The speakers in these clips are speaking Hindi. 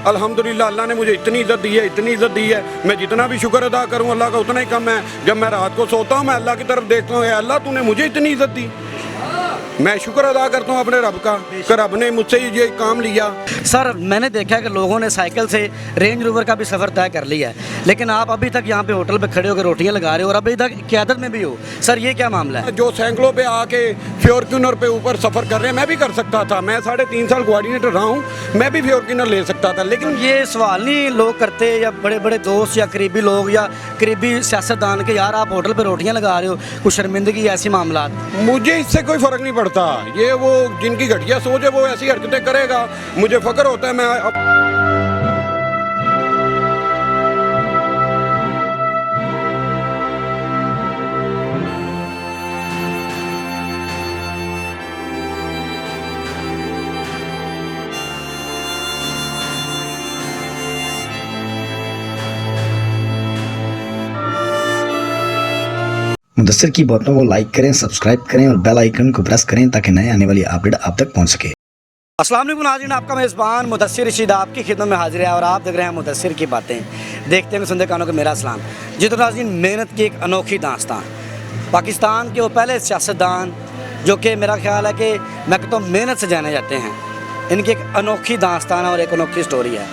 अल्हम्दुलिल्लाह अल्लाह ने मुझे इतनी इज़्ज़त दी है, इतनी इज़्ज़त दी है, मैं जितना भी शुक्र अदा करूँ अल्लाह का उतना ही कम है। जब मैं रात को सोता हूँ मैं अल्लाह की तरफ देखता हूँ, अल्लाह तूने मुझे इतनी इज़्ज़त दी, मैं शुक्र अदा करता हूँ अपने रब का कि रब ने मुझसे ये काम लिया। सर मैंने देखा है कि लोगों ने साइकिल से रेंज रोवर का भी सफ़र तय कर लिया है, लेकिन आप अभी तक यहाँ पे होटल पे खड़े होकर रोटियाँ लगा रहे हो और अभी तक क़यादत में भी हो। सर ये क्या मामला है? जो सैकड़ों पे आके फ्योरक्यूनर पे ऊपर सफ़र कर रहे हैं, मैं भी कर सकता था। मैं 3.5 साल कोऑर्डिनेटर रहा हूँ, मैं भी फ्योरक्यूनर ले सकता था, लेकिन ये सवाल नहीं लोग करते या बड़े बड़े दोस्त या करीबी लोग या करीबी सियासतदान के, यार आप होटल पे रोटियाँ लगा रहे हो, कुछ शर्मिंदगी ऐसी मामला? मुझे इससे कोई फ़र्क नहीं पड़ता। ये वो जिनकी घटिया सोच है वो ऐसी हरकतें करेगा, मुझे फ़ख्र होता है। मैं मुदस्सिर की बातों को लाइक करें, सब्सक्राइब करें और बेल आइकन को प्रेस करें ताकि नए आने वाली अपडेट आप तक पहुंच सके। अस्सलाम वालेकुम नाज़रीन, आपका मेज़बान मुदस्सिर रशीद आपकी खिदमत में हाजिर है और आप देख रहे हैं मुदस्सिर की बातें। देखते हैं सुनते कानों को मेरा सलाम। जी तो नाज़रीन, मेहनत की एक अनोखी दास्तान। पाकिस्तान के वो पहले सियासतदान जो कि मेरा ख्याल है कि मैं कहता हूँ मेहनत से जाने जाते हैं, इनकी एक अनोखी दास्तान है और एक अनोखी स्टोरी है।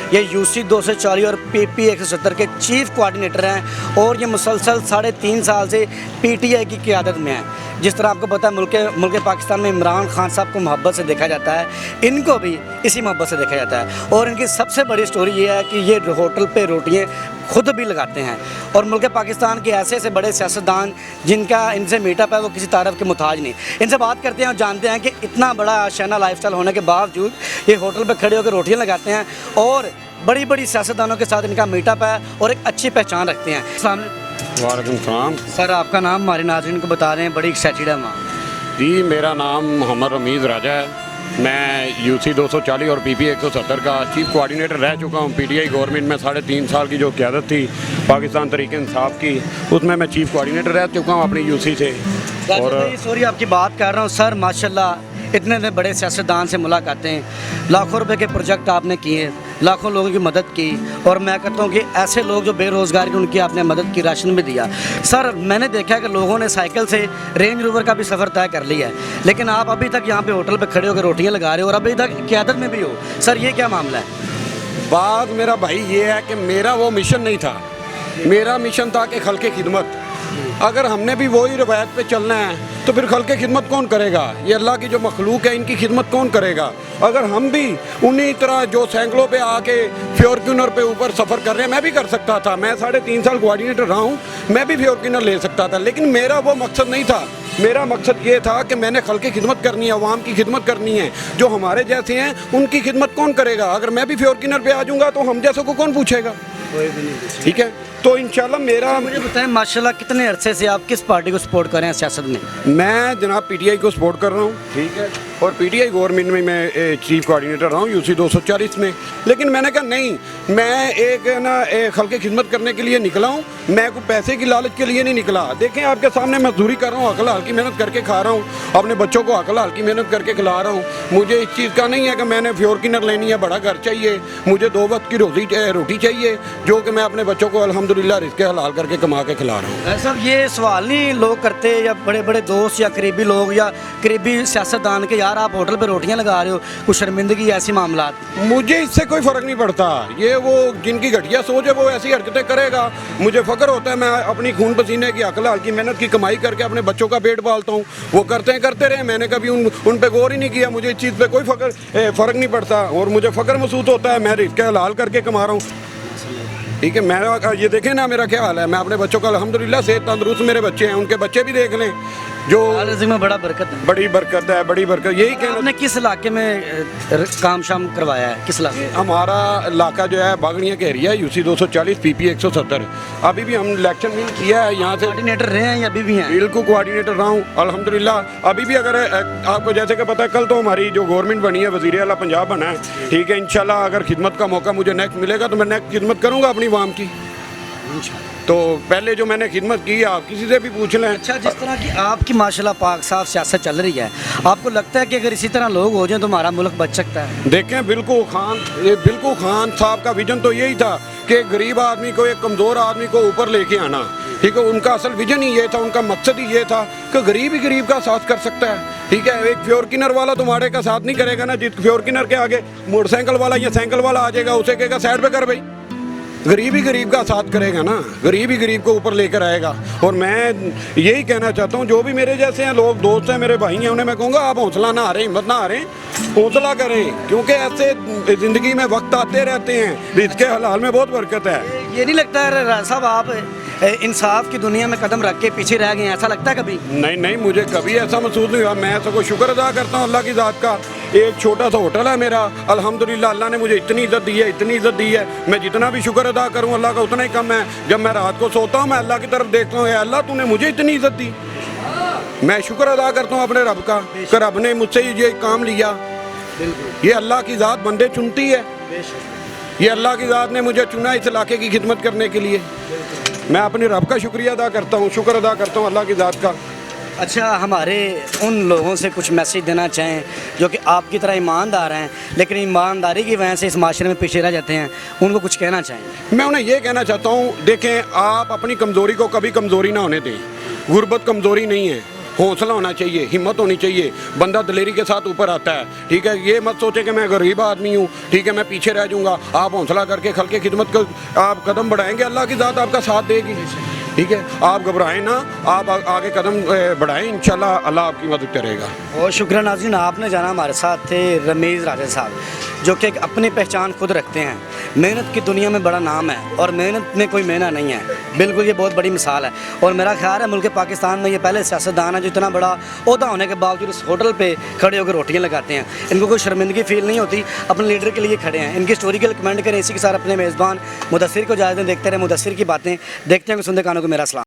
ये UC 240 और PP 170 के चीफ़ कोऑर्डिनेटर हैं और ये मुसलसल 3.5 साल से PTI की क़यादत में हैं। जिस तरह आपको पता है मुल्क पाकिस्तान में इमरान खान साहब को मोहब्बत से देखा जाता है, इनको भी इसी मोहब्बत से देखा जाता है। और इनकी सबसे बड़ी स्टोरी ये है कि ये होटल पे रोटियाँ खुद भी लगाते हैं और मुल्क पाकिस्तान के ऐसे ऐसे बड़े सियासतदान जिनका इनसे मीटअप है वो किसी तारफ़ के मुताज नहीं। इनसे बात करते हैं और जानते हैं कि इतना बड़ा आशियाना लाइफस्टाइल होने के बावजूद ये होटल पे खड़े होकर रोटियां लगाते हैं और बड़ी बड़ी सियासतदानों के साथ इनका मीटअप है और एक अच्छी पहचान रखते हैं। अस्सलाम वालेकुम। वालेकुम सलाम। सर आपका नाम हमारे नाज़रीन को बता रहे हैं, बड़ी एक्साइटेड है वहाँ। जी, मेरा नाम मोहम्मद रमीज़ राजा है। मैं UC 240 और PP 170 का चीफ़ कोऑर्डिनेटर रह चुका हूँ। PTI गवर्नमेंट में 3.5 साल की जो क़यादत थी पाकिस्तान तहरीक इंसाफ की, उसमें मैं चीफ़ कोऑर्डिनेटर रह चुका हूँ अपनी UC से। और सॉरी आपकी बात कर रहा हूँ सर, माशाल्लाह इतने बड़े सियासतदान से मुलाकातें, लाखों रुपए के प्रोजेक्ट आपने किए, लाखों लोगों की मदद की और मैं कहता हूँ कि ऐसे लोग जो बेरोज़गार हैं उनकी आपने मदद की, राशन भी दिया। सर मैंने देखा है कि लोगों ने साइकिल से रेंज रोवर का भी सफ़र तय कर लिया है, लेकिन आप अभी तक यहाँ पे होटल पे खड़े होकर रोटियाँ लगा रहे हो और अभी तक क़यादत में भी हो। सर ये क्या मामला है? बात मेरा भाई ये है कि मेरा वो मिशन नहीं था, मेरा मिशन था कि खल्क़ खिदमत। अगर हमने भी वही रवायत पे चलना है तो फिर खल्क़ खिदमत कौन करेगा? ये अल्लाह की जो मखलूक है इनकी खिदमत कौन करेगा? अगर हम भी उन्हीं तरह जो सैकड़ों पे आके फ्योरक्यूनर पे ऊपर सफ़र कर रहे हैं, मैं भी कर सकता था। मैं 3.5 साल कोऑर्डिनेटर रहा हूँ, मैं भी फ्योरक्यूनर ले सकता था, लेकिन मेरा वो मकसद नहीं था। मेरा मकसद ये था कि मैंने खल्क़ खिदमत करनी है, अवाम की खिदमत करनी है। जो हमारे जैसे हैं उनकी खिदमत कौन करेगा? अगर मैं भी फ्योरक्यूनर पे आ जाऊँगा तो हम जैसों को कौन पूछेगा? कोई भी नहीं। ठीक है, तो इंशाल्लाह मेरा। मुझे बताएं माशाल्लाह कितने अरसे से आप किस पार्टी को सपोर्ट कर रहे हैं सियासत में? मैं जनाब PTI को सपोर्ट कर रहा हूँ, ठीक है, और PTI गवर्नमेंट में मैं चीफ़ कोऑर्डिनेटर रहा हूँ UC 240 में। लेकिन मैंने कहा नहीं, मैं एक खल्क़ खिदमत करने के लिए निकला हूँ, मैं कोई पैसे की लालच के लिए नहीं निकला। देखें आपके सामने मजदूरी कर रहा हूँ, अकल हल्की मेहनत करके खा रहा हूँ, अपने बच्चों को अकल हल्की मेहनत करके खिला रहा हूँ। मुझे इस चीज़ का नहीं है कि मैंने फ्योरक्यूनर लेनी है, बड़ा घर चाहिए, मुझे 2 वक्त की रोटी चाहिए जो कि मैं अपने बच्चों को अल्हम्दुलिल्लाह रिज़्क़ हलाल करके कमा के खिला रहा हूँ। सर ये सवाल नहीं लोग करते या बड़े बड़े दोस्त या करीबी लोग या करीबी सियासतदान के, यार आप होटल पे रोटियां लगा रहे हो, कुछ शर्मिंदगी ऐसी मामला? मुझे इससे कोई फ़र्क नहीं पड़ता। ये वो जिनकी घटिया सोच है वो ऐसी हरकतें करेगा, मुझे फ़ख्र होता है। मैं अपनी खून पसीने की अकल हल्की मेहनत की कमाई करके अपने बच्चों का पेट पालता हूँ। वो करते रहे, मैंने कभी उन पे गौर ही नहीं किया। मुझे इस चीज़ पे कोई फ़र्क नहीं पड़ता और मुझे फ़ख्र महसूस होता है, मैं रिज़्क़ हलाल करके कमा रहा हूँ। ठीक है, मेरा ये देखें ना मेरा क्या हाल है। मैं अपने बच्चों का अल्हम्दुलिल्लाह सेहत तंदुरुस्त, मेरे बच्चे हैं, उनके बच्चे भी देख लें। जो में बड़ा बरकत है, बड़ी बरकत है, बड़ी बरकत। यही कहना। आपने किस इलाके में काम शाम करवाया है? किस इलाके? हमारा इलाका जो है बागड़ियाँ का एरिया है, UC 240 PP 170। अभी भी हम इलेक्शन विन किया है, यहाँ से कोऑर्डिनेटर रहे हैं या अभी भी हैं? बिल्कुल कोऑर्डिनेटर रहा हूँ अल्हम्दुलिल्लाह। अभी भी अगर आपको जैसे कि पता है, कल तो हमारी जो गवर्नमेंट बनी है, वज़ीर आला पंजाब बना है, ठीक है। इंशाल्लाह अगर खिदमत का मौका मुझे नेक्स्ट मिलेगा तो मैं नेक्स्ट खिदमत करूँगा अपनी आवाम की। तो पहले जो मैंने खिदमत की आप किसी से भी पूछ लें। अच्छा, जिस तरह की आपकी माशाल्लाह पाक साफ सियासत चल रही है, आपको लगता है कि अगर इसी तरह लोग हो जाएं तो हमारा मुल्क बच सकता है? देखें, बिल्कुल खान साहब का विजन तो यही था कि गरीब आदमी को, एक कमज़ोर आदमी को ऊपर लेके आना। ठीक है, उनका असल विजन ही ये था, उनका मकसद ही ये था कि गरीब ही गरीब का साथ कर सकता है। ठीक है, एक फ्योरकिनर वाला तुम्हारे का साथ नहीं करेगा ना, जिस फ्योरकिनर के आगे मोटरसाइकिल वाला या साइकिल वाला आ जाएगा, उसे कहेगा साइड पे कर भाई। गरीब ही गरीब का साथ करेगा ना, गरीब ही गरीब को ऊपर लेकर आएगा। और मैं यही कहना चाहता हूँ, जो भी मेरे जैसे हैं लोग, दोस्त हैं, मेरे भाई हैं, उन्हें मैं कहूँगा आप हौसला ना हारें, हिम्मत ना हारें, हौसला करें, क्योंकि ऐसे ज़िंदगी में वक्त आते रहते हैं, रिज़्क़ हलाल में बहुत बरकत है। ये नहीं लगता है राजा साहब आप इंसाफ की दुनिया में कदम रख के पीछे रह गए हैं, ऐसा लगता है कभी? नहीं, मुझे कभी ऐसा महसूस नहीं हुआ। मैं सबको शुक्र अदा करता हूँ अल्लाह की ज़ात का। एक छोटा सा होटल है मेरा, अल्हम्दुलिल्लाह अल्लाह ने मुझे इतनी इज़्ज़त दी है, इतनी इज़्ज़त दी है, मैं जितना भी शुक्र अदा करूँ अल्लाह का उतना ही कम है। जब मैं रात को सोता हूँ, मैं अल्लाह की तरफ देखता हूँ, अल्लाह तूने मुझे इतनी इज़्ज़त दी। मैं शुक्र अदा करता हूँ अपने रब का कि रब ने मुझसे ये काम लिया। ये अल्लाह की ज़ात बंदे चुनती है, ये अल्लाह की ज़ात ने मुझे चुना इस इलाके की खिदमत करने के लिए। मैं अपने रब का शुक्रिया अदा करता हूँ, शुक्र अदा करता हूँ अल्लाह की ज़ात का। अच्छा, हमारे उन लोगों से कुछ मैसेज देना चाहें जो कि आपकी तरह ईमानदार हैं लेकिन ईमानदारी की वजह से इस माशरे में पीछे रह जाते हैं, उनको कुछ कहना चाहें? मैं उन्हें ये कहना चाहता हूँ, देखें, आप अपनी कमज़ोरी को कभी कमज़ोरी ना होने दें। गुर्बत कमज़ोरी नहीं है, हौसला होना चाहिए, हिम्मत होनी चाहिए, बंदा दिलेरी के साथ ऊपर आता है। ठीक है, ये मत सोचें कि मैं गरीब आदमी हूँ, ठीक है, मैं पीछे रह जाऊँगा। आप हौसला करके खल के खिदमत कर आप कदम बढ़ाएंगे, अल्लाह की ज़ात आपका साथ देगी। ठीक है, आप घबराएं ना, आप आगे कदम बढ़ाएं, इंशाल्लाह अल्लाह आपकी मदद करेगा। बहुत शुक्रिया नाज़रीन, आपने जाना हमारे साथ थे रमीज़ राजा साहब, जो कि एक अपनी पहचान खुद रखते हैं। मेहनत की दुनिया में बड़ा नाम है और मेहनत में कोई महंगा नहीं है, बिल्कुल ये बहुत बड़ी मिसाल है। और मेरा ख्याल है मुल्क पाकिस्तान में ये पहले सियासतदान है जो इतना बड़ा ओहदा होने के बावजूद इस होटल पे खड़े होकर रोटियां लगाते हैं। इनको कोई शर्मिंदगी फील नहीं होती, अपने लीडर के लिए खड़े हैं। इनकी स्टोरी के लिए कमेंट करें। इसी के साथ अपने मेज़बान मुदस्सिर को इजाज़त दें। देखते रहे मुदस्सिर की बातें, देखते हैं कि सुनते कानों को मेरा सलाम।